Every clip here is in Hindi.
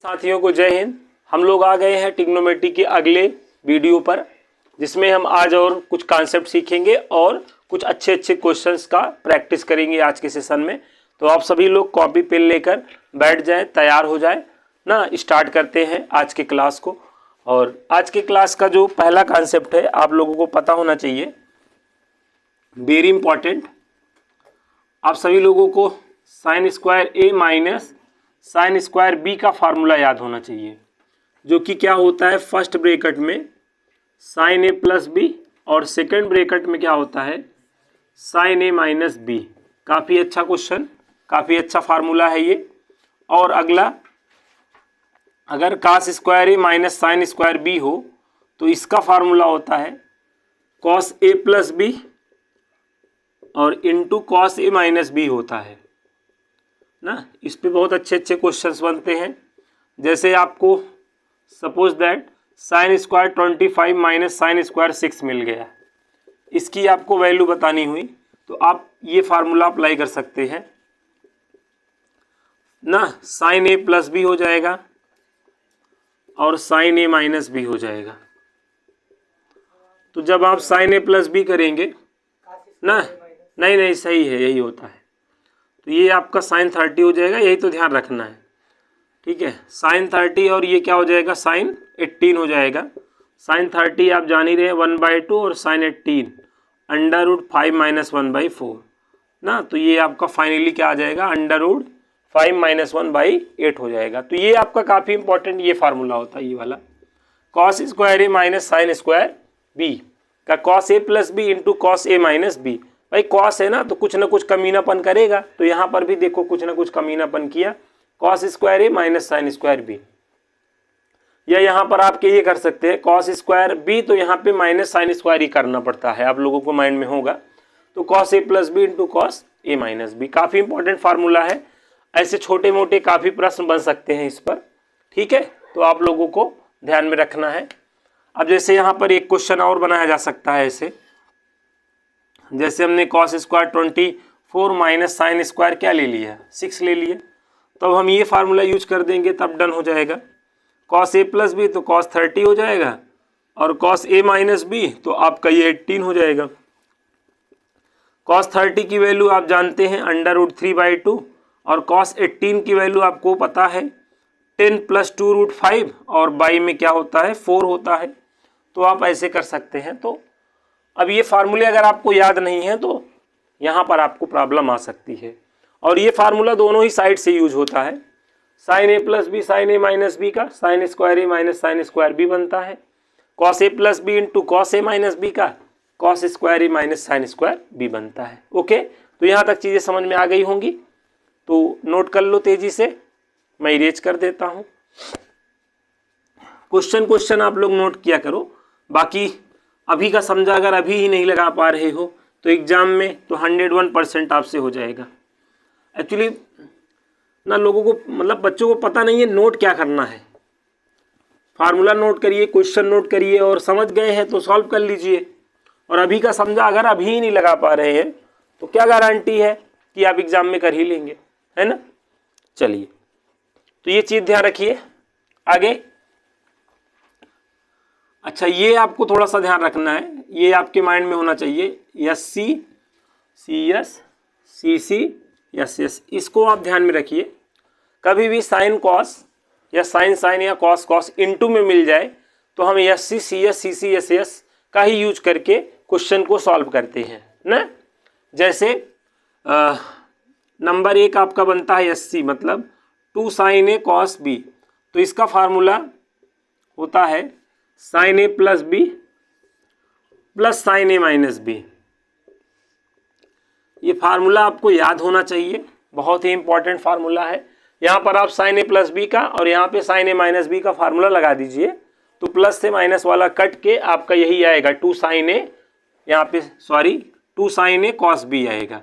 साथियों को जय हिंद। हम लोग आ गए हैं ट्रिग्नोमेट्री के अगले वीडियो पर, जिसमें हम आज और कुछ कॉन्सेप्ट सीखेंगे और कुछ अच्छे क्वेश्चंस का प्रैक्टिस करेंगे आज के सेशन में। तो आप सभी लोग कॉपी पेन लेकर बैठ जाएं, तैयार हो जाएं ना। स्टार्ट करते हैं आज के क्लास को। और आज के क्लास का जो पहला कॉन्सेप्ट है आप लोगों को पता होना चाहिए, वेरी इंपॉर्टेंट। आप सभी लोगों को साइन स्क्वायर ए माइनस साइन स्क्वायर बी का फार्मूला याद होना चाहिए, जो कि क्या होता है, फर्स्ट ब्रैकेट में साइन ए प्लस बी और सेकंड ब्रैकेट में क्या होता है, साइन ए माइनस बी। काफ़ी अच्छा क्वेश्चन, काफ़ी अच्छा फार्मूला है ये। और अगला, अगर कास स्क्वायर ए माइनस साइन स्क्वायर बी हो तो इसका फार्मूला होता है कॉस ए प्लस बी और into cos A minus B होता है ना। इस पे बहुत अच्छे क्वेश्चंस बनते हैं। जैसे आपको suppose that sine square 25 minus sine square 6 मिल गया, इसकी आपको वैल्यू बतानी हुई तो आप ये फार्मूला अप्लाई कर सकते हैं ना। साइन ए प्लस बी हो जाएगा और साइन ए माइनस बी हो जाएगा। तो जब आप साइन ए प्लस बी करेंगे ना, नहीं सही है, यही होता है। तो ये आपका साइन 30 हो जाएगा, यही तो ध्यान रखना है, ठीक है। साइन 30 और ये क्या हो जाएगा, साइन 18 हो जाएगा। साइन 30 आप जान ही रहे हैं 1/2 और साइन 18 √5 - 1/4 ना। तो ये आपका फाइनली क्या आ जाएगा, √5 - 1/8 हो जाएगा। तो ये आपका काफ़ी इंपॉर्टेंट ये फार्मूला होता है, ये वाला कॉस स्क्वायर ए माइनस साइन स्क्वायर बी का cos A plus B into cos A minus B. भाई कॉस है ना, तो कुछ ना कुछ कमीनापन करेगा, तो यहाँ पर भी देखो कुछ ना कुछ कमीनापन किया, कॉस स्क्वायर ए माइनस साइन स्क्वायर बी। या यहाँ पर आप ये कर सकते हैं कॉस स्क्वायर बी, तो यहाँ पे माइनस साइन स्क्वायर ही करना पड़ता है, आप लोगों को माइंड में होगा। तो cos A plus B into cos A minus B, काफ़ी इंपॉर्टेंट फार्मूला है। ऐसे छोटे मोटे काफ़ी प्रश्न बन सकते हैं इस पर, ठीक है। तो आप लोगों को ध्यान में रखना है। अब जैसे यहाँ पर एक क्वेश्चन और बनाया जा सकता है ऐसे, जैसे हमने cos square 24 minus sine square क्या ले लिया, 6 ले लिया। तो हम ये फार्मूला यूज कर देंगे तब डन हो जाएगा। कॉस ए प्लस बी तो कॉस 30 हो जाएगा और कॉस ए माइनस बी तो आपका ये 18 हो जाएगा। कॉस 30 की वैल्यू आप जानते हैं √3/2 और कॉस 18 की वैल्यू आपको पता है 10 + 2√5 और बाई में क्या होता है, 4 होता है। तो आप ऐसे कर सकते हैं। तो अब ये फार्मूले अगर आपको याद नहीं है तो यहाँ पर आपको प्रॉब्लम आ सकती है। और ये फार्मूला दोनों ही साइड से यूज होता है। साइन ए प्लस बी साइन ए माइनस बी का साइन स्क्वायर ए माइनस साइन स्क्वायर बी बनता है। Cos A plus B into cos A minus B का कॉस स्क्वायर ए माइनस साइन स्क्वायर बी बनता है। ओके, तो यहाँ तक चीज़ें समझ में आ गई होंगी, तो नोट कर लो तेजी से, मैं इरेज कर देता हूँ। क्वेश्चन आप लोग नोट किया करो। बाकी अभी का समझा अगर अभी ही नहीं लगा पा रहे हो तो एग्जाम में तो 101% आपसे हो जाएगा। एक्चुअली ना लोगों को, मतलब बच्चों को पता नहीं है नोट क्या करना है। फार्मूला नोट करिए, क्वेश्चन नोट करिए और समझ गए हैं तो सॉल्व कर लीजिए। और अभी का समझा अगर अभी ही नहीं लगा पा रहे हैं तो क्या गारंटी है कि आप एग्जाम में कर ही लेंगे, है ना। चलिए, तो ये चीज़ ध्यान रखिए। आगे, अच्छा ये आपको थोड़ा सा ध्यान रखना है, ये आपके माइंड में होना चाहिए, SC CS CC SS, इसको आप ध्यान में रखिए। कभी भी साइन कॉस या साइन या कॉस इनटू में मिल जाए तो हम SC CS CC SS का ही यूज करके क्वेश्चन को सॉल्व करते हैं ना। जैसे नंबर 1 आपका बनता है SC, मतलब 2 sin A cos B, तो इसका फार्मूला होता है साइन ए प्लस बी प्लस साइन ए माइनस बी। ये फार्मूला आपको याद होना चाहिए, बहुत ही इंपॉर्टेंट फार्मूला है। यहाँ पर आप साइन ए प्लस बी का और यहाँ पे साइन ए माइनस बी का फार्मूला लगा दीजिए, तो प्लस से माइनस वाला कट के आपका यही आएगा 2 sin A, यहाँ पे 2 sin A cos B आएगा।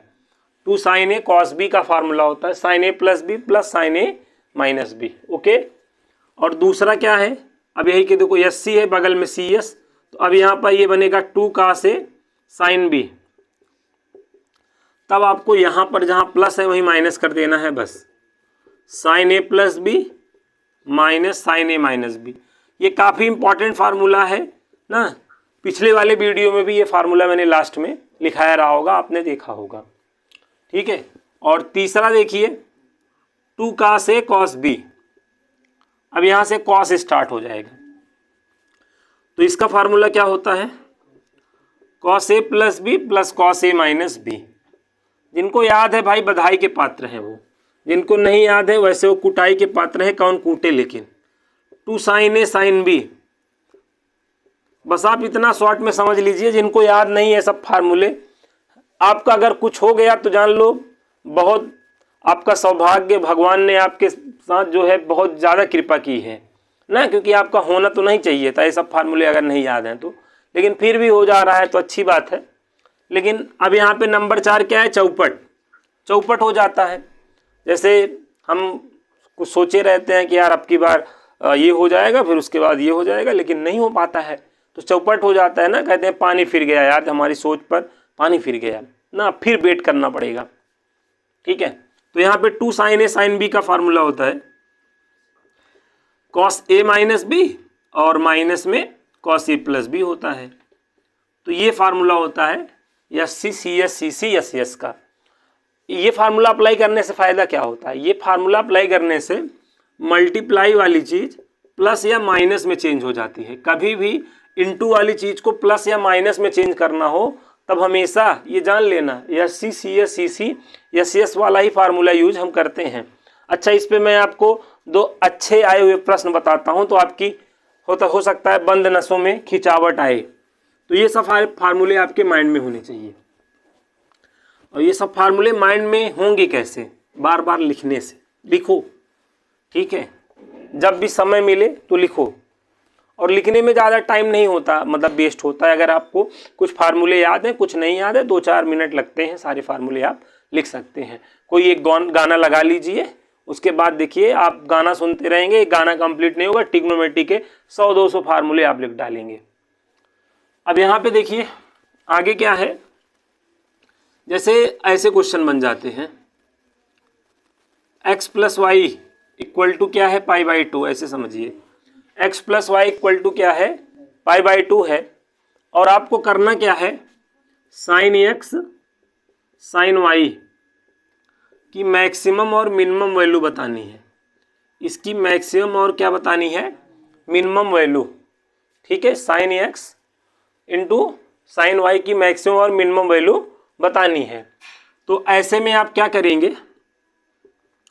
2 sin A cos B का फार्मूला होता है साइन ए प्लस बी प्लस साइन ए माइनस बी। ओके, और दूसरा क्या है, अब यही कि देखो SC है, बगल में CS, तो अब यहाँ पर ये बनेगा 2 cos A sin B। तब आपको यहाँ पर जहाँ प्लस है वहीं माइनस कर देना है बस। साइन ए प्लस बी माइनस साइन ए माइनस बी। ये काफ़ी इंपॉर्टेंट फार्मूला है ना, पिछले वाले वीडियो में भी ये फार्मूला मैंने लास्ट में लिखाया रहा होगा, आपने देखा होगा। ठीक है, और तीसरा देखिए 2 cos a cos b। अब यहाँ से cos स्टार्ट हो जाएगा, तो इसका फार्मूला क्या होता है, cos a plus B plus cos a minus B. जिनको याद है भाई बधाई के पात्र हैं वो, जिनको नहीं याद है वैसे वो कुटाई के पात्र हैं, कौन कूटे। लेकिन 2 sin a sin b, बस आप इतना शॉर्ट में समझ लीजिए। जिनको याद नहीं है सब फार्मूले, आपका अगर कुछ हो गया तो जान लो बहुत आपका सौभाग्य, भगवान ने आपके साथ जो है बहुत ज़्यादा कृपा की है ना, क्योंकि आपका होना तो नहीं चाहिए था ये सब फार्मूले अगर नहीं याद हैं तो, लेकिन फिर भी हो जा रहा है तो अच्छी बात है। लेकिन अब यहाँ पे नंबर 4 क्या है, चौपट। चौपट हो जाता है, जैसे हम कुछ सोचे रहते हैं कि यार अब की बार ये हो जाएगा फिर उसके बाद ये हो जाएगा, लेकिन नहीं हो पाता है तो चौपट हो जाता है ना। कहते हैं पानी फिर गया यार, हमारी सोच पर पानी फिर गया ना, फिर वेट करना पड़ेगा। ठीक है, तो यहाँ पे 2 sin a sin b का फार्मूला होता है cos a माइनस बी और माइनस में cos a प्लस बी होता है। तो ये फार्मूला होता है S C C S C C S S का। ये फार्मूला अप्लाई करने से फ़ायदा क्या होता है, ये फार्मूला अप्लाई करने से मल्टीप्लाई वाली चीज़ प्लस या माइनस में चेंज हो जाती है। कभी भी इनटू वाली चीज़ को प्लस या माइनस में चेंज करना हो तब हमेशा ये जान लेना S C C S C C S S वाला ही फार्मूला यूज हम करते हैं। अच्छा, इस पे मैं आपको 2 अच्छे आए हुए प्रश्न बताता हूँ तो आपकी हो सकता है बंद नसों में खिंचावट आए। तो ये सब फार्मूले आपके माइंड में होने चाहिए, और ये सब फार्मूले माइंड में होंगे कैसे, बार बार लिखने से। लिखो, ठीक है, जब भी समय मिले तो लिखो, और लिखने में ज़्यादा टाइम नहीं होता, मतलब वेस्ट होता है। अगर आपको कुछ फार्मूले याद हैं, कुछ नहीं याद है, 2-4 मिनट लगते हैं, सारे फार्मूले आप लिख सकते हैं। कोई एक गाना लगा लीजिए, उसके बाद देखिए आप गाना सुनते रहेंगे, गाना कंप्लीट नहीं होगा, ट्रिग्नोमेट्री के 100-200 फार्मूले आप लिख डालेंगे। अब यहाँ पे देखिए आगे क्या है, जैसे ऐसे क्वेश्चन बन जाते हैं x plus Y equal to क्या है, π/2। ऐसे समझिए x plus Y equal to क्या है, π/2 है, और आपको करना क्या है, साइन x साइन y की मैक्सिमम और मिनिमम वैल्यू बतानी है। इसकी मैक्सिमम और क्या बतानी है, मिनिमम वैल्यू। ठीक है, sine x into sine y की मैक्सिमम और मिनिमम वैल्यू बतानी है। तो ऐसे में आप क्या करेंगे,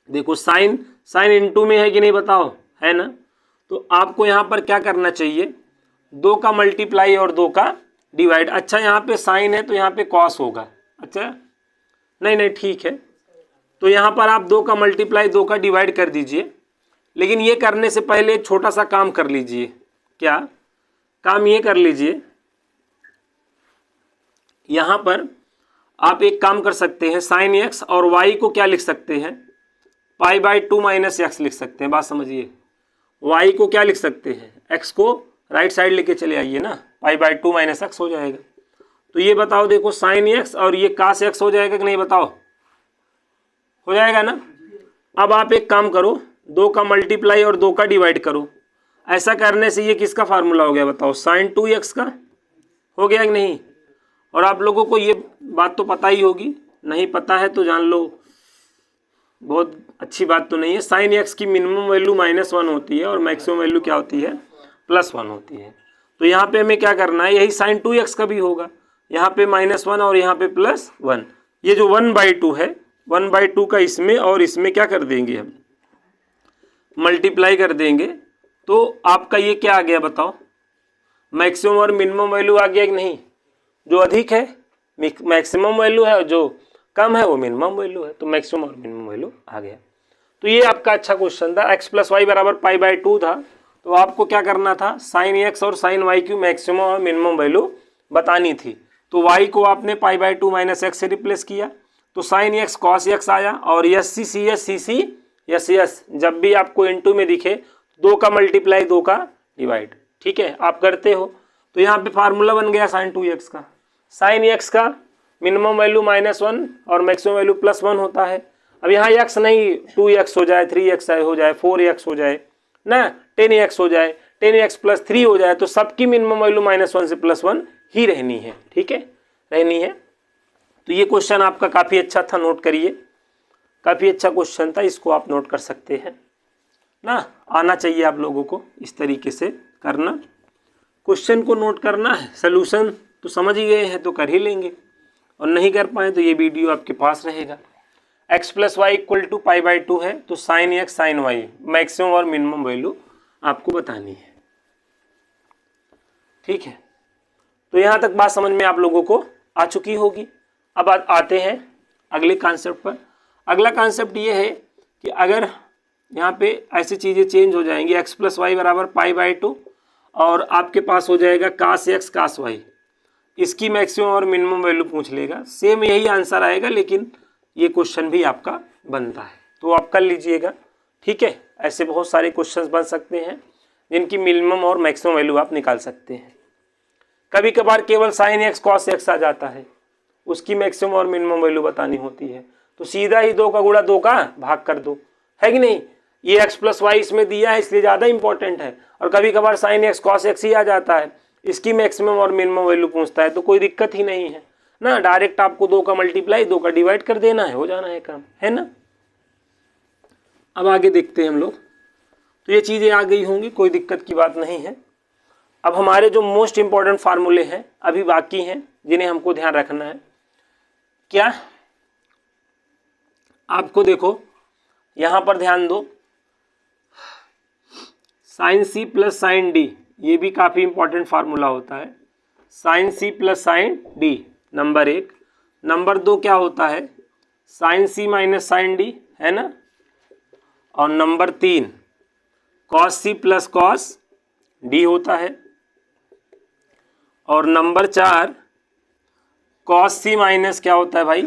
देखो साइन इंटू में है कि नहीं बताओ, है ना। तो आपको यहाँ पर क्या करना चाहिए, 2 का मल्टीप्लाई और 2 का डिवाइड। अच्छा, यहाँ पे साइन है तो यहाँ पे कॉस होगा। अच्छा, नहीं ठीक है, तो यहाँ पर आप 2 का मल्टीप्लाई 2 का डिवाइड कर दीजिए। लेकिन ये करने से पहले एक छोटा सा काम कर लीजिए। क्या काम, ये कर लीजिए, यहाँ पर आप एक काम कर सकते हैं, साइन एक्स और वाई को क्या लिख सकते हैं, π/2 माइनस एक्स लिख सकते हैं। बात समझिए, वाई को क्या लिख सकते हैं, एक्स को राइट साइड लेके चले आइए ना, π/2 माइनस एक्स हो जाएगा। तो ये बताओ, देखो साइन एक्स और ये कास एक्स हो जाएगा कि नहीं, बताओ हो जाएगा ना। अब आप एक काम करो, 2 का मल्टीप्लाई और 2 का डिवाइड करो। ऐसा करने से ये किसका फार्मूला हो गया बताओ, साइन 2x का हो गया कि नहीं। और आप लोगों को ये बात तो पता ही होगी, नहीं पता है तो जान लो, बहुत अच्छी बात तो नहीं है। साइन एक्स की मिनिमम वैल्यू -1 होती है और मैक्सिमम वैल्यू क्या होती है, +1 होती है। तो यहाँ पे हमें क्या करना है, यही साइन 2x का भी होगा, यहाँ पे -1 और यहाँ पे +1। ये जो 1/2 है, 1/2 का इसमें और इसमें क्या कर देंगे, हम मल्टीप्लाई कर देंगे। तो आपका ये क्या आ गया बताओ, मैक्सिमम और मिनिमम वैल्यू आ गया कि नहीं। जो अधिक है मैक्सिमम वैल्यू है और जो कम है वो मिनिमम वैल्यू है, तो मैक्सिमम और मिनिमम वैल्यू आ गया। तो ये आपका अच्छा क्वेश्चन था। x + y बराबर π/2 था, तो आपको क्या करना था, साइन x और साइन y की मैक्सिमम और मिनिमम वैल्यू बतानी थी। तो y को आपने π/2 माइनस एक्स से रिप्लेस किया, तो साइन x cos x आया, और S C C S C C S S जब भी आपको इनटू में दिखे 2 का मल्टीप्लाई 2 का डिवाइड। ठीक है, आप करते हो। तो यहाँ पे फार्मूला बन गया साइन 2x का। साइन x का मिनिमम वैल्यू -1 और मैक्सिमम वैल्यू +1 होता है। अब यहाँ x नहीं 2x हो जाए, 3x हो जाए, 4x हो जाए, ना 10x हो जाए, 10x + 3 हो जाए, तो सबकी मिनिमम वैल्यू -1 से +1 ही रहनी है, ठीक है, रहनी है। तो ये क्वेश्चन आपका काफ़ी अच्छा था, नोट करिए, काफ़ी अच्छा क्वेश्चन था, इसको आप नोट कर सकते हैं ना। आना चाहिए आप लोगों को इस तरीके से करना, क्वेश्चन को नोट करना है, सोल्यूशन तो समझ ही गए हैं तो कर ही लेंगे, और नहीं कर पाए तो ये वीडियो आपके पास रहेगा। x + y = π/2 है, तो sin x sin y maximum और मिनिमम वैल्यू आपको बतानी है, ठीक है। तो यहाँ तक बात समझ में आप लोगों को आ चुकी होगी। अब आते हैं अगले कॉन्सेप्ट पर। अगला कॉन्सेप्ट ये है कि अगर यहाँ पे ऐसी चीज़ें चेंज हो जाएंगी, x + y = π/2 और आपके पास हो जाएगा cos x cos y, इसकी मैक्सिमम और मिनिमम वैल्यू पूछ लेगा, सेम यही आंसर आएगा, लेकिन ये क्वेश्चन भी आपका बनता है, तो आप कर लीजिएगा, ठीक है। ऐसे बहुत सारे क्वेश्चंस बन सकते हैं जिनकी मिनिमम और मैक्सिमम वैल्यू आप निकाल सकते हैं। कभी कभार केवल sin x cos x आ जाता है, उसकी मैक्सिमम और मिनिमम वैल्यू बतानी होती है, तो सीधा ही 2 का गुणा 2 का भाग कर दो, है कि नहीं। ये x + y इसमें दिया है इसलिए ज़्यादा इंपॉर्टेंट है, और कभी कभार sin x cos x ही आ जाता है, इसकी मैक्सिमम और मिनिमम वैल्यू पूछता है, तो कोई दिक्कत ही नहीं है ना, डायरेक्ट आपको 2 का मल्टीप्लाई 2 का डिवाइड कर देना है, हो जाना है काम, है ना। अब आगे देखते हैं हम लोग, तो ये चीज़ें आ गई होंगी, कोई दिक्कत की बात नहीं है। अब हमारे जो मोस्ट इम्पॉर्टेंट फार्मूले हैं अभी बाकी हैं, जिन्हें हमको ध्यान रखना है। क्या आपको देखो यहाँ पर ध्यान दो, sin c + sin d, ये भी काफ़ी इंपॉर्टेंट फार्मूला होता है, sin c + sin d number 1। Number 2 क्या होता है, sin c - sin d, है ना। और number 3 cos c + cos d होता है, और नंबर 4 cos c माइनस क्या होता है भाई,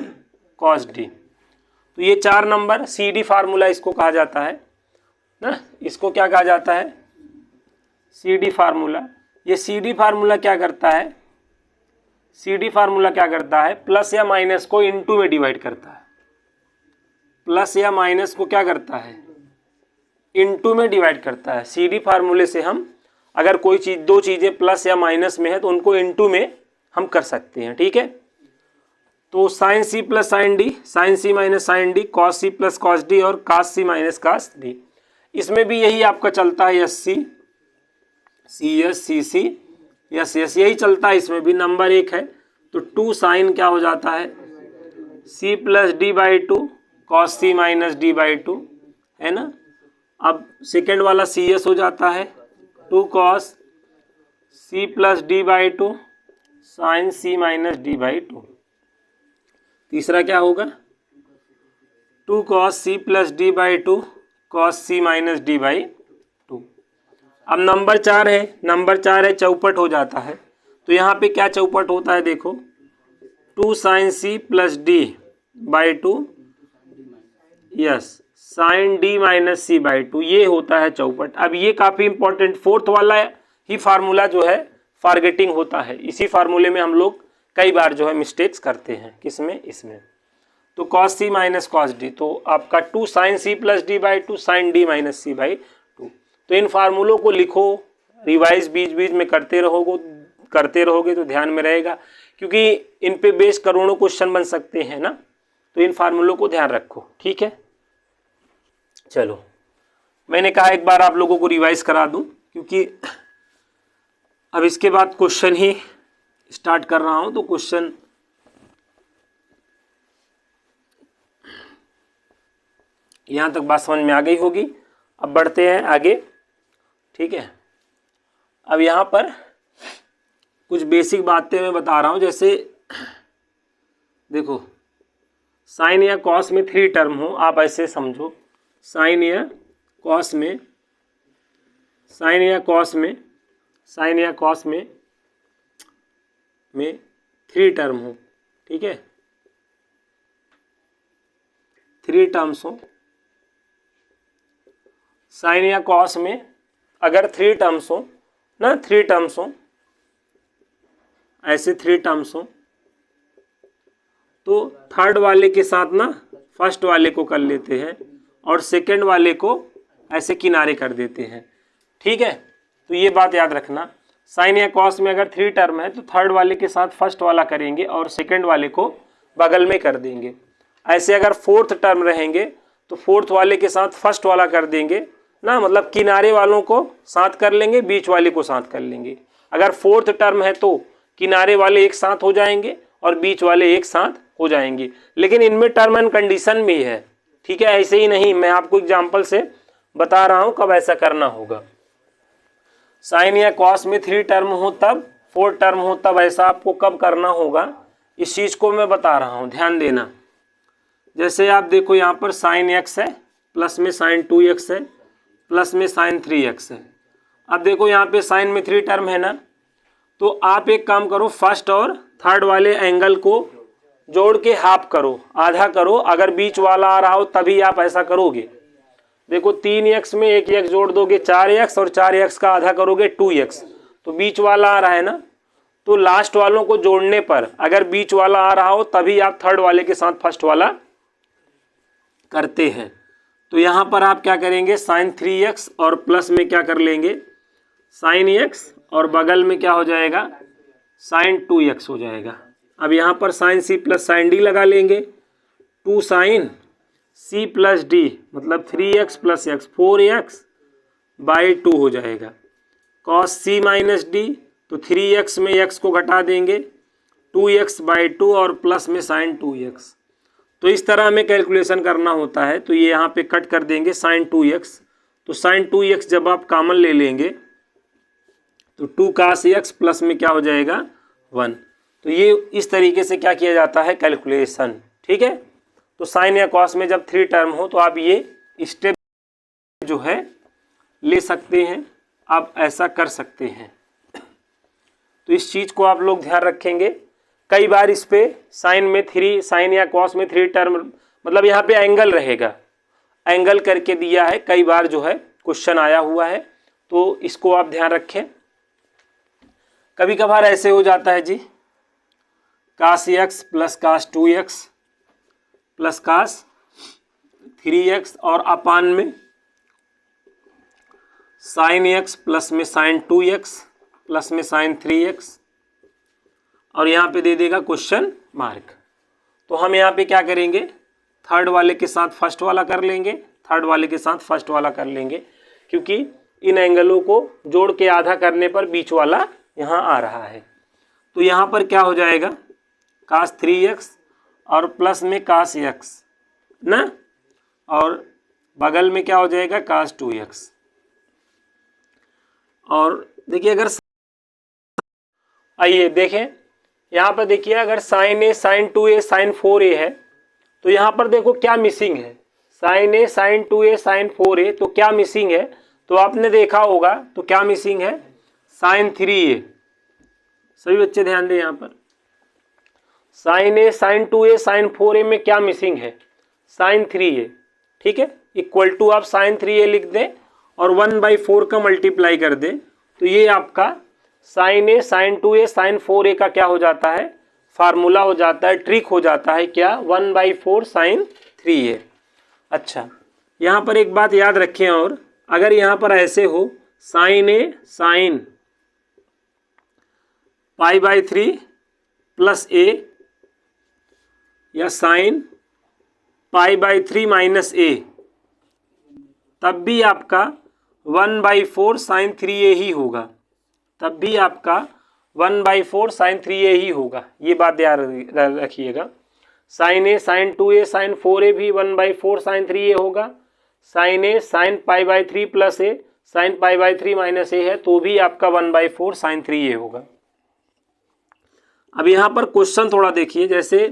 cos d। तो ये 4 नंबर CD फार्मूला इसको कहा जाता है ना, इसको क्या कहा जाता है, CD फार्मूला। ये CD फार्मूला क्या करता है, CD फार्मूला क्या करता है, प्लस या माइनस को इनटू में डिवाइड करता है, प्लस या माइनस को क्या करता है, इनटू में डिवाइड करता है। CD फार्मूले से हम अगर कोई चीज़, 2 चीज़ें प्लस या माइनस में है तो उनको इनटू में हम कर सकते हैं, ठीक है। तो sin c + sin d, sin c - sin d, cos c + cos d और cos c - cos d, इसमें भी यही आपका चलता है, SC CS CC यस यही चलता है, इसमें भी नंबर 1 है, तो 2 sin क्या हो जाता है, c + d/2 cos c - d/2, है ना। अब सेकेंड वाला CS हो जाता है 2 cos c + d/2 sin c - d/2। तीसरा क्या होगा, 2 cos c + d/2 cos c - d/2। अब नंबर 4 है, नंबर 4 है चौपट हो जाता है, तो यहाँ पे क्या चौपट होता है, देखो 2 sin c + d/2 yes sin d - c/2, ये होता है चौपट। अब ये काफ़ी इंपॉर्टेंट, 4th वाला ही फार्मूला जो है फॉरगेटिंग होता है, इसी फार्मूले में हम लोग कई बार जो है मिस्टेक्स करते हैं, किसमें, इसमें। तो cos c - cos d, तो आपका 2 sin c + d/2 sin d - c/2। तो इन फार्मूलों को लिखो, रिवाइज बीच बीच में करते रहोगे तो ध्यान में रहेगा, क्योंकि इन पे बेस करोड़ों क्वेश्चन बन सकते हैं ना, तो इन फार्मूलों को ध्यान रखो, ठीक है। चलो, मैंने कहा एक बार आप लोगों को रिवाइज करा दूं, क्योंकि अब इसके बाद क्वेश्चन ही स्टार्ट कर रहा हूं, तो क्वेश्चन यहाँ तक बात समझ में आ गई होगी। अब बढ़ते हैं आगे, ठीक है। अब यहाँ पर कुछ बेसिक बातें मैं बता रहा हूँ, जैसे देखो साइन या कॉस में 3 टर्म हो, आप ऐसे समझो, साइन या कॉस में 3 टर्म हो, ठीक है, 3 टर्म्स हो। साइन या कॉस में अगर 3 टर्म्स हो ना, 3 टर्म्स हो, ऐसे 3 टर्म्स हो, तो थर्ड वाले के साथ ना फर्स्ट वाले को कर लेते हैं और सेकंड वाले को ऐसे किनारे कर देते हैं, ठीक है। तो ये बात याद रखना, साइन या कॉस में अगर 3 टर्म है तो थर्ड वाले के साथ फर्स्ट वाला करेंगे और सेकंड वाले को बगल में कर देंगे। ऐसे अगर फोर्थ टर्म रहेंगे तो फोर्थ वाले के साथ फर्स्ट वाला कर देंगे ना, मतलब किनारे वालों को साथ कर लेंगे, बीच वाले को साथ कर लेंगे। अगर फोर्थ टर्म है तो किनारे वाले एक साथ हो जाएंगे और बीच वाले एक साथ हो जाएंगे, लेकिन इनमें टर्म एंड कंडीशन भी है, ठीक है। ऐसे ही नहीं, मैं आपको एग्जांपल से बता रहा हूं कब ऐसा करना होगा। साइन या कॉस में 3 टर्म हो तब, 4 टर्म हो तब, ऐसा आपको कब करना होगा इस चीज को मैं बता रहा हूं, ध्यान देना। जैसे आप देखो यहाँ पर साइन एक्स है, प्लस में साइन 2x है, प्लस में साइन 3x है। अब देखो यहाँ पे साइन में 3 टर्म है ना, तो आप एक काम करो, फर्स्ट और थर्ड वाले एंगल को जोड़ के हाफ करो, आधा करो। अगर बीच वाला आ रहा हो तभी आप ऐसा करोगे। देखो 3x में 1x जोड़ दोगे 4x, और 4x का आधा करोगे 2x, तो बीच वाला आ रहा है ना। तो लास्ट वालों को जोड़ने पर अगर बीच वाला आ रहा हो तभी आप थर्ड वाले के साथ फर्स्ट वाला करते हैं। तो यहाँ पर आप क्या करेंगे, साइन 3x और प्लस में क्या कर लेंगे, साइन x, और बगल में क्या हो जाएगा, साइन 2x हो जाएगा। अब यहाँ पर sine c plus sine d लगा लेंगे, 2 साइन c प्लस d मतलब 3x plus x 4x by 2 हो जाएगा। कॉस c माइनस d, तो 3x में x को घटा देंगे, 2x बाई 2 और प्लस में साइन 2x। तो इस तरह हमें कैलकुलेशन करना होता है। तो ये यहाँ पे कट कर देंगे साइन 2x, तो साइन 2x जब आप कॉमन ले लेंगे तो 2 cos x प्लस में क्या हो जाएगा 1। तो ये इस तरीके से क्या किया जाता है कैलकुलेशन, ठीक है। तो साइन या कॉस में जब 3 टर्म हो तो आप ये स्टेप जो है ले सकते हैं, आप ऐसा कर सकते हैं। तो इस चीज़ को आप लोग ध्यान रखेंगे। कई बार इस पे साइन या कॉस में 3 टर्म मतलब यहाँ पे एंगल रहेगा, एंगल करके दिया है, कई बार जो है क्वेश्चन आया हुआ है, तो इसको आप ध्यान रखें। कभी कभार ऐसे हो जाता है जी, cos x plus cos 2x plus cos 3x और अपान में साइन x प्लस में साइन 2x प्लस में साइन 3x, और यहाँ पे दे देगा क्वेश्चन मार्क। तो हम यहाँ पे क्या करेंगे, थर्ड वाले के साथ फर्स्ट वाला कर लेंगे, थर्ड वाले के साथ फर्स्ट वाला कर लेंगे, क्योंकि इन एंगलों को जोड़ के आधा करने पर बीच वाला यहाँ आ रहा है। तो यहाँ पर क्या हो जाएगा, cos 3x और प्लस में cos x ना, और बगल में क्या हो जाएगा cos 2x। और देखिए अगर आइए देखें यहाँ पर, देखिए अगर sign a sign 2a sign 4a है तो यहाँ पर देखो क्या मिसिंग है, sign a sign 2a sign 4a, तो क्या मिसिंग है, तो आपने देखा होगा तो क्या मिसिंग है, साइन 3a। सभी बच्चे ध्यान दें, यहाँ पर sign a sign 2a sign 4a में क्या मिसिंग है, साइन 3a, ठीक है। इक्वल टू आप साइन 3a लिख दें और 1/4 का मल्टीप्लाई कर दें, तो ये आपका sign a sign 2a sign 4a का क्या हो जाता है, फार्मूला हो जाता है, ट्रिक हो जाता है क्या, 1/4 साइन 3a। अच्छा, यहाँ पर एक बात याद रखें, और अगर यहाँ पर ऐसे हो sine a sine π/3 plus a या साइन π/3 माइनस a, तब भी आपका 1/4 साइन 3a ही होगा, तब भी आपका 1/4 साइन 3a ही होगा। ये बात याद रखिएगा। Sign a sign 2a sign 4a भी 1/4 साइन 3a होगा, sine a sine π/3 plus a sine π/3 minus a है तो भी आपका 1/4 साइन 3a होगा। अब यहाँ पर क्वेश्चन थोड़ा देखिए, जैसे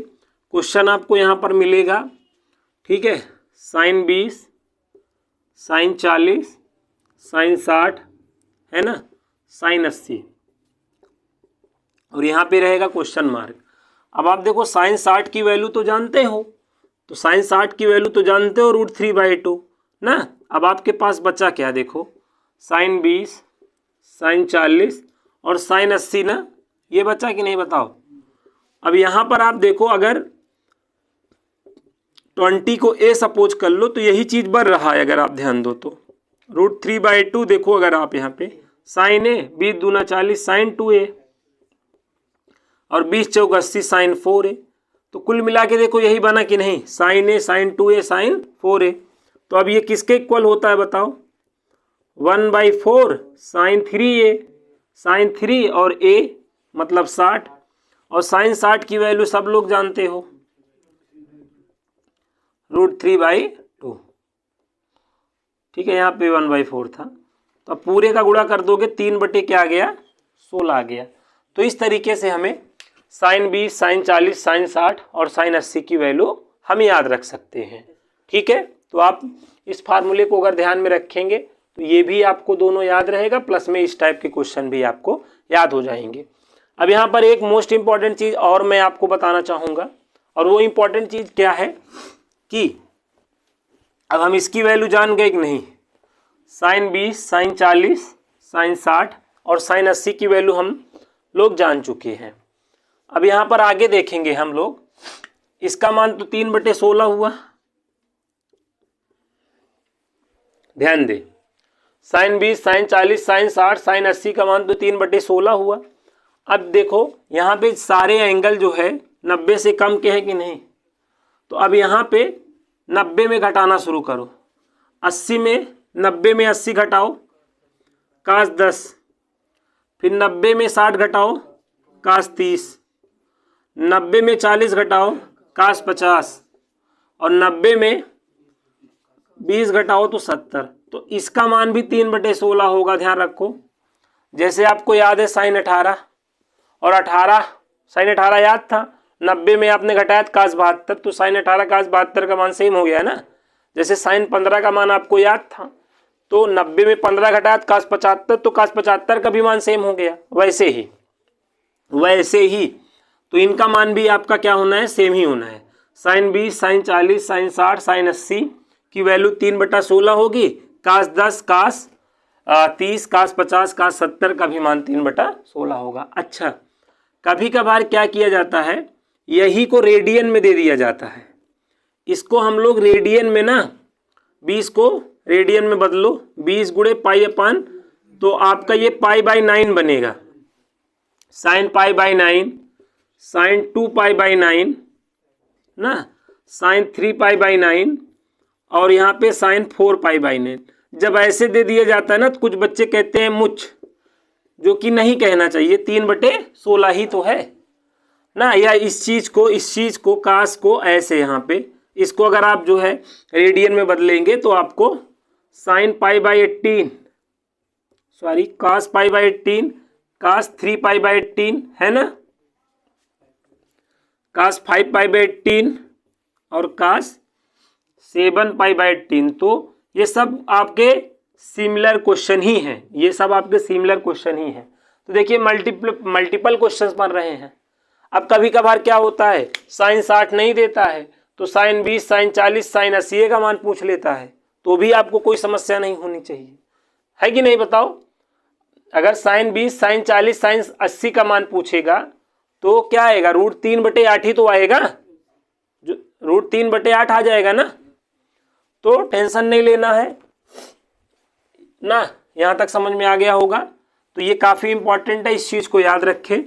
क्वेश्चन आपको यहाँ पर मिलेगा, ठीक है, साइन 20 साइन 40 साइन 60 है ना, साइन 80, और यहाँ पे रहेगा क्वेश्चन मार्क। अब आप देखो साइन 60 की वैल्यू तो जानते हो, तो साइन 60 की वैल्यू तो जानते हो √3/2 ना। अब आपके पास बचा क्या, देखो साइन 20 साइन 40 और साइन 80 ना, ये बचा कि नहीं बताओ। अब यहाँ पर आप देखो अगर 20 को a सपोज कर लो तो यही चीज़ बन रहा है, अगर आप ध्यान दो तो √3/2 देखो अगर आप यहाँ पे साइन ए 20 दूना 40 साइन 2a और 20 चौक 80 साइन 4a, तो कुल मिला के देखो यही बना कि नहीं, साइन ए साइन 2a साइन 4a। तो अब ये किसके इक्वल होता है बताओ, 1/4 साइन 3a साइन 3 और a मतलब 60, और साइन 60 की वैल्यू सब लोग जानते हो √3/2। ठीक है, यहाँ पे 1/4 था, तो अब पूरे का गुणा कर दोगे 3 बटे क्या आ गया 16 आ गया। तो इस तरीके से हमें साइन 20 साइन 40 साइन 60 और साइन 80 की वैल्यू हम याद रख सकते हैं। ठीक है, तो आप इस फार्मूले को अगर ध्यान में रखेंगे तो ये भी आपको दोनों याद रहेगा, प्लस में इस टाइप के क्वेश्चन भी आपको याद हो जाएंगे। अब यहाँ पर एक मोस्ट इंपॉर्टेंट चीज़ और मैं आपको बताना चाहूँगा, और वो इंपॉर्टेंट चीज़ क्या है कि अब हम इसकी वैल्यू जान गए कि नहीं, साइन 20 साइन 40 साइन 60 और साइन 80 की वैल्यू हम लोग जान चुके हैं। अब यहाँ पर आगे देखेंगे हम लोग, इसका मान तो 3/16 हुआ, ध्यान दे, साइन 20 साइन 40 साइन 60 साइन 80 का मान तो 3/16 हुआ। अब देखो यहाँ पे सारे एंगल जो है 90 से कम के हैं कि नहीं, तो अब यहाँ पे 90 में घटाना शुरू करो, 80 में 90 में 80 घटाओ कास 10, फिर 90 में 60 घटाओ कास 30, 90 में 40 घटाओ कास 50 और 90 में 20 घटाओ तो 70। तो इसका मान भी 3/16 होगा, ध्यान रखो। जैसे आपको याद है साइन 18 और 18 साइन 18 याद था, 90 में आपने घटाया कास 72, तो साइन 18 कास 72 का मान सेम हो गया है ना। जैसे साइन 15 का मान आपको याद था, तो 90 में 15 घटाया कास 75, तो कास 75 का भी मान सेम हो गया। वैसे ही तो इनका मान भी आपका क्या होना है, सेम ही होना है। साइन 20 साइन 40 साइन 60 साइन 80 की वैल्यू 3/16 होगी, कास 10 कास 30 कास 50 कास 70 का भी मान 3/16 होगा। अच्छा, कभी कभार क्या किया जाता है, यही को रेडियन में दे दिया जाता है, इसको हम लोग रेडियन में ना 20 को रेडियन में बदलो, 20 गुणे पाई अपान, तो आपका ये π/9 बनेगा, साइन π/9 साइन 2π/9 ना, साइन 3π/9 और यहाँ पे साइन 4π/9। जब ऐसे दे दिया जाता है ना तो कुछ बच्चे कहते हैं मुच, जो कि नहीं कहना चाहिए, 3/16 ही तो है ना। या इस चीज को कास को ऐसे यहाँ पे इसको अगर आप जो है रेडियन में बदलेंगे तो आपको साइन π/18 सॉरी कास π/18 कास 3π/18 है ना, कास 5π/18 और कास 7π/18। तो ये सब आपके सिमिलर क्वेश्चन ही हैं, ये सब आपके सिमिलर क्वेश्चन ही हैं। तो देखिए मल्टीपल क्वेश्चंस बन रहे हैं। अब कभी कभार क्या होता है, साइन 60 नहीं देता है तो साइन 20 साइन 40 साइन 80 का मान पूछ लेता है, तो भी आपको कोई समस्या नहीं होनी चाहिए, है कि नहीं बताओ। अगर साइन 20 साइन 40 साइन 80 का मान पूछेगा तो क्या आएगा, √3/8 ही तो आएगा, जो √3/8 आ जाएगा ना। तो टेंशन नहीं लेना है ना, यहाँ तक समझ में आ गया होगा। तो ये काफ़ी इंपॉर्टेंट है, इस चीज़ को याद रखें,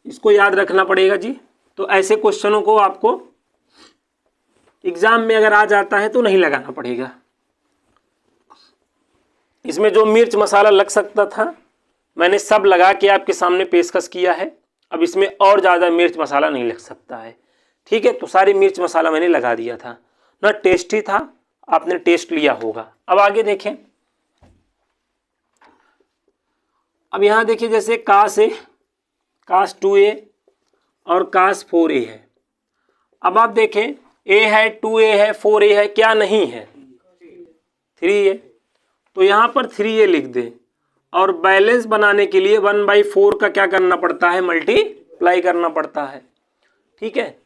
इसको याद रखना पड़ेगा जी। तो ऐसे क्वेश्चनों को आपको एग्जाम में अगर आ जाता है तो नहीं लगाना पड़ेगा। इसमें जो मिर्च मसाला लग सकता था मैंने सब लगा के आपके सामने पेशकश किया है, अब इसमें और ज़्यादा मिर्च मसाला नहीं लग सकता है, ठीक है। तो सारी मिर्च मसाला मैंने लगा दिया था ना, टेस्टी था, आपने टेस्ट लिया होगा। अब आगे देखें, अब यहाँ देखिए जैसे कास है, कास 2a और कास 4a है। अब आप देखें a है 2a है 4a है, क्या नहीं है 3a, तो यहाँ पर 3a लिख दें और बैलेंस बनाने के लिए 1/4 का क्या करना पड़ता है, मल्टीप्लाई करना पड़ता है, ठीक है।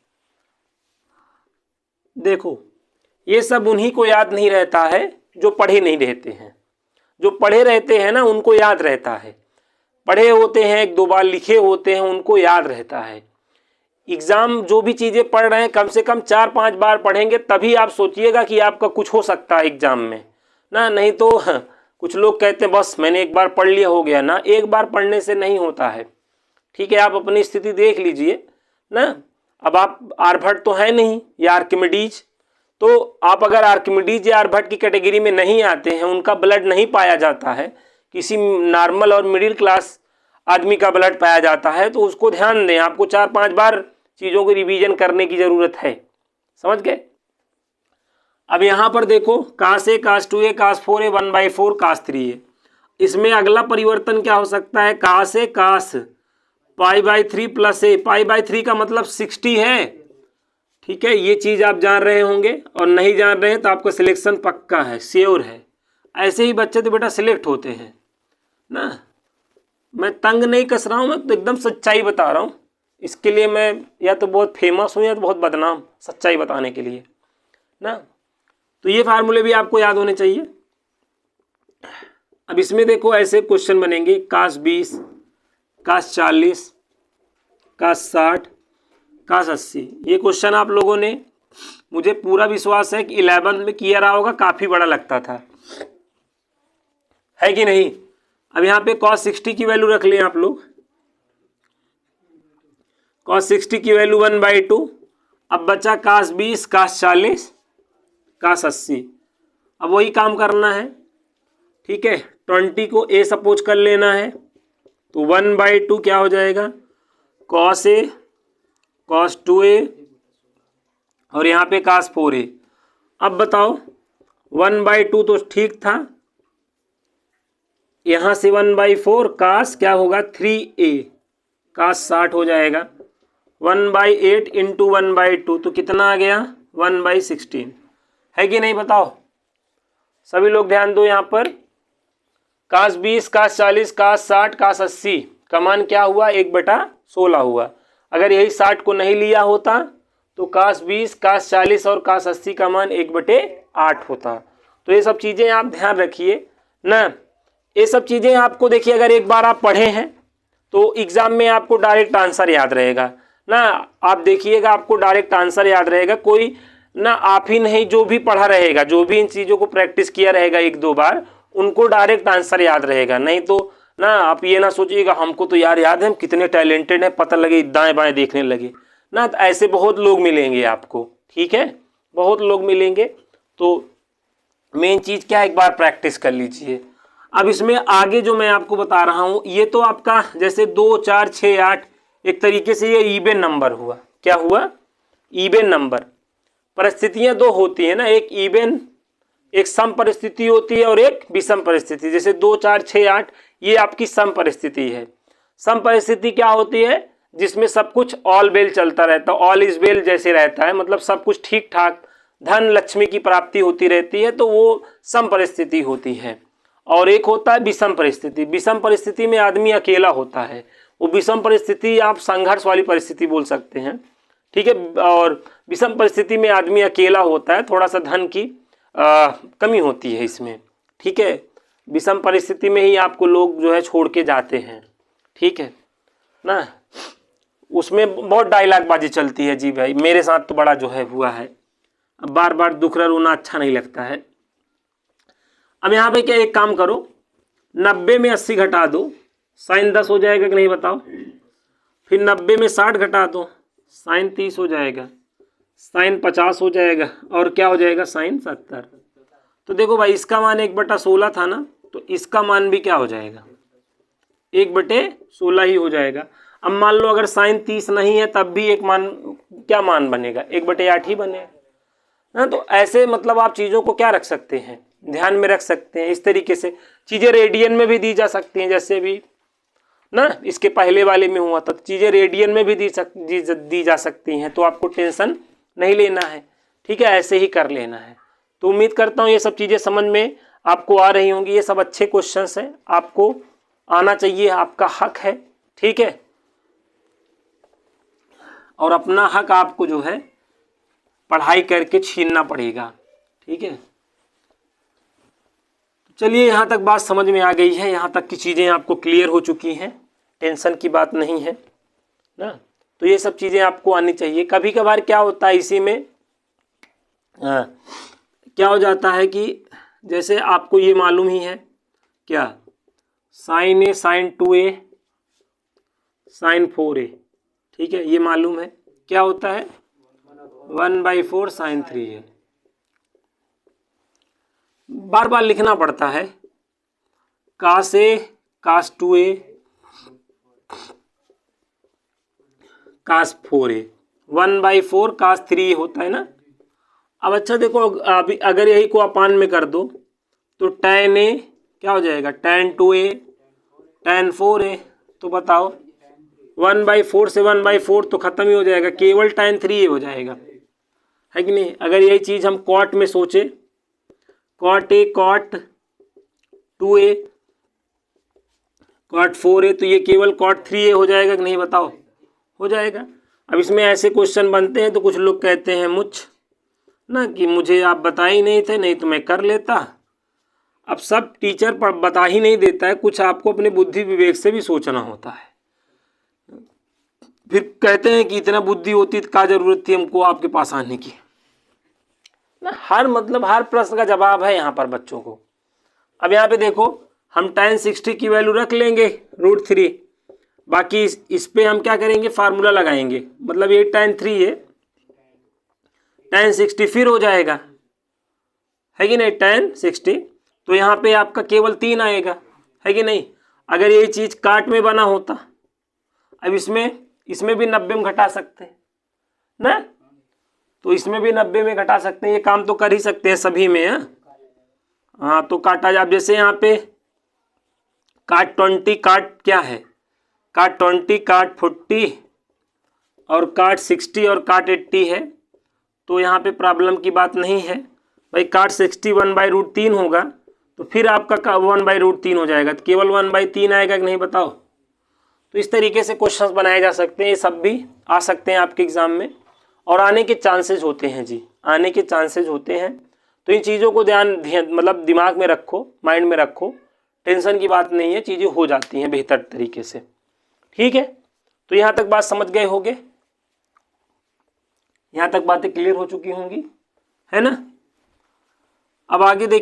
देखो ये सब उन्हीं को याद नहीं रहता है जो पढ़े नहीं रहते हैं, जो पढ़े रहते हैं ना उनको याद रहता है, पढ़े होते हैं 1-2 बार लिखे होते हैं उनको याद रहता है। एग्ज़ाम जो भी चीज़ें पढ़ रहे हैं कम से कम 4-5 बार पढ़ेंगे, तभी आप सोचिएगा कि आपका कुछ हो सकता है एग्ज़ाम में ना। नहीं तो कुछ लोग कहते हैं बस मैंने एक बार पढ़ लिया हो गया ना, एक बार पढ़ने से नहीं होता है। ठीक है, आप अपनी स्थिति देख लीजिए ना। अब आप आर्यभट्ट तो है नहीं या आर्किमिडीज, तो आप अगर आर्किमिडीज या आर्यभट्ट की कैटेगरी में नहीं आते हैं, उनका ब्लड नहीं पाया जाता है, किसी नॉर्मल और मिडिल क्लास आदमी का ब्लड पाया जाता है, तो उसको ध्यान दें। आपको 4-5 बार चीज़ों को रिवीजन करने की ज़रूरत है। समझ गए? अब यहाँ पर देखो कास ए, कास 2a, कास 4a, 1/4 कास 3a। इसमें अगला परिवर्तन क्या हो सकता है? कास ए कास π/3 प्लस ए। π/3 का मतलब 60 है। ठीक है, ये चीज़ आप जान रहे होंगे, और नहीं जान रहे हैं तो आपका सिलेक्शन पक्का है, श्योर है। ऐसे ही बच्चे तो बेटा सिलेक्ट होते हैं ना। मैं तंग नहीं कस रहा हूँ, मैं तो एकदम सच्चाई बता रहा हूँ। इसके लिए मैं या तो बहुत फेमस हूँ या तो बहुत बदनाम, सच्चाई बताने के लिए ना। तो ये फार्मूले भी आपको याद होने चाहिए। अब इसमें देखो ऐसे क्वेश्चन बनेंगे, कास 20, कास 40, कास 60, कास 80। ये क्वेश्चन आप लोगों ने, मुझे पूरा विश्वास है कि 11th में किया रहा होगा, काफ़ी बड़ा लगता था, है कि नहीं। अब यहाँ पे cos 60 की वैल्यू रख लें आप लोग। cos 60 की वैल्यू 1/2। अब बचा कास 20, कास 40, कास 80। अब वही काम करना है। ठीक है, 20 को a सपोज कर लेना है, तो 1/2 क्या हो जाएगा? cos a, cos 2a, और यहाँ पे cos 4a। अब बताओ 1/2 तो ठीक था, यहाँ से 1/4 कास क्या होगा? 3a, कास 60 हो जाएगा। 1/8 इंटू 1/2 तो कितना आ गया? 1/16, है कि नहीं? बताओ सभी लोग ध्यान दो यहाँ पर। कास 20, कास 40, कास 60, कास 80 का मान क्या हुआ? 1/16 हुआ। अगर यही 60 को नहीं लिया होता तो कास 20, कास 40 और कास 80 का मान 1/8 होता। तो ये सब चीज़ें आप ध्यान रखिए ना। ये सब चीज़ें आपको देखिए, अगर एक बार आप पढ़े हैं तो एग्ज़ाम में आपको डायरेक्ट आंसर याद रहेगा ना। आप देखिएगा, आपको डायरेक्ट आंसर याद रहेगा। कोई ना आप ही नहीं, जो भी पढ़ा रहेगा, जो भी इन चीज़ों को प्रैक्टिस किया रहेगा 1-2 बार, उनको डायरेक्ट आंसर याद रहेगा। नहीं तो ना आप ये ना सोचिएगा हमको तो यार याद है, हम कितने टैलेंटेड हैं, पता लगे दाएं बाएं देखने लगे ना। तो ऐसे बहुत लोग मिलेंगे आपको, ठीक है, बहुत लोग मिलेंगे। तो मेन चीज़ क्या है, एक बार प्रैक्टिस कर लीजिए। अब इसमें आगे जो मैं आपको बता रहा हूँ, ये तो आपका जैसे 2, 4, 6, 8 एक तरीके से ये ईबन नंबर हुआ। क्या हुआ? ईबन नंबर। परिस्थितियाँ दो होती है ना, एक ईबन, एक सम परिस्थिति होती है और एक विषम परिस्थिति। जैसे 2, 4, 6, 8 ये आपकी सम परिस्थिति है। सम परिस्थिति क्या होती है? जिसमें सब कुछ ऑल वेल चलता रहता है, ऑल इज वेल जैसे रहता है, मतलब सब कुछ ठीक ठाक, धन लक्ष्मी की प्राप्ति होती रहती है, तो वो सम परिस्थिति होती है। और एक होता है विषम परिस्थिति। विषम परिस्थिति में आदमी अकेला होता है, वो विषम परिस्थिति आप संघर्ष वाली परिस्थिति बोल सकते हैं। ठीक है, और विषम परिस्थिति में आदमी अकेला होता है, थोड़ा सा धन की कमी होती है इसमें। ठीक है, विषम परिस्थिति में ही आपको लोग जो है छोड़ के जाते हैं। ठीक है ना, उसमें बहुत डायलॉग बाजी चलती है। जी भाई मेरे साथ तो बड़ा जो है हुआ है, अब बार बार दुखरा रोना अच्छा नहीं लगता है। अब यहाँ पे क्या, एक काम करो, 90 में 80 घटा दो, साइन 10 हो जाएगा कि नहीं बताओ। फिर 90 में 60 घटा दो, साइन 30 हो जाएगा, साइन 50 हो जाएगा, और क्या हो जाएगा? साइन 70। तो देखो भाई, इसका मान 1/16 था ना, तो इसका मान भी क्या हो जाएगा? 1/16 ही हो जाएगा। अब मान लो अगर साइन 30 नहीं है तब भी एक मान, क्या मान बनेगा? 1/8 ही बनेगा ना। तो ऐसे मतलब आप चीज़ों को क्या रख सकते हैं, ध्यान में रख सकते हैं। इस तरीके से चीज़ें रेडियन में भी दी जा सकती हैं, जैसे भी ना इसके पहले वाले में हुआ था, चीज़ें रेडियन में भी दी जा सकती हैं। तो आपको टेंशन नहीं लेना है, ठीक है, ऐसे ही कर लेना है। तो उम्मीद करता हूँ ये सब चीज़ें समझ में आपको आ रही होंगी। ये सब अच्छे क्वेश्चंस हैं, आपको आना चाहिए, आपका हक है। ठीक है, और अपना हक आपको जो है पढ़ाई करके छीनना पड़ेगा। ठीक है, चलिए यहाँ तक बात समझ में आ गई है, यहाँ तक की चीज़ें आपको क्लियर हो चुकी हैं, टेंशन की बात नहीं है ना। तो ये सब चीज़ें आपको आनी चाहिए। कभी कभार क्या होता है इसी में क्या हो जाता है कि जैसे आपको ये मालूम ही है क्या, साइन ए साइन 2a साइन 4a, ठीक है, ये मालूम है क्या होता है 1/4 साइन 3a। बार बार लिखना पड़ता है कास ए कास 2a कास 4a, 1/4 कास 3a होता है ना। अब अच्छा देखो, अभी अगर यही को अपान में कर दो तो tan a क्या हो जाएगा, tan 2a tan 4a, तो बताओ 1/4 से 1/4 तो खत्म ही हो जाएगा, केवल tan 3a हो जाएगा, है कि नहीं। अगर यही चीज़ हम कॉट में सोचे, cot a cot 2a cot 4a, तो ये केवल कॉट 3a हो जाएगा कि नहीं, बताओ, हो जाएगा। अब इसमें ऐसे क्वेश्चन बनते हैं तो कुछ लोग कहते हैं मुझ ना कि मुझे आप बता ही नहीं थे, नहीं तो मैं कर लेता। अब सब टीचर पर बता ही नहीं देता है, कुछ आपको अपने बुद्धि विवेक से भी सोचना होता है। फिर कहते हैं कि इतना बुद्धि होती तो क्या जरूरत थी हमको आपके पास आने की ना। हर प्रश्न का जवाब है यहाँ पर बच्चों को। अब यहाँ पे देखो, हम tan 60 की वैल्यू रख लेंगे √3, बाकी इस पे हम क्या करेंगे, फार्मूला लगाएंगे, मतलब ये tan 3 है, tan 60 फिर हो जाएगा, है कि नहीं, tan 60, तो यहाँ पे आपका केवल 3 आएगा, है कि नहीं। अगर ये चीज़ काट में बना होता, अब इसमें भी 90 में घटा सकते हैं ना, तो इसमें भी 90 में घटा सकते हैं, ये काम तो कर ही सकते हैं सभी में। हाँ तो काटा जा, जैसे यहाँ पे काट 20 काट क्या है, काट 20 काट 40 और काट 60 और काट 80 है, तो यहाँ पे प्रॉब्लम की बात नहीं है भाई। काट 60 1/√3 होगा तो फिर आपका 1/√3 हो जाएगा, तो केवल 1/3 आएगा कि नहीं, बताओ। तो इस तरीके से क्वेश्चंस बनाए जा सकते हैं, ये सब भी आ सकते हैं आपके एग्जाम में, और आने के चांसेस होते हैं जी, आने के चांसेस होते हैं। तो इन चीज़ों को मतलब दिमाग में रखो, माइंड में रखो, टेंशन की बात नहीं है, चीज़ें हो जाती हैं बेहतर तरीके से, ठीक है। तो यहाँ तक बात समझ गए होंगे, यहाँ तक बातें क्लियर हो चुकी होंगी, है ना। अब आगे देखिए।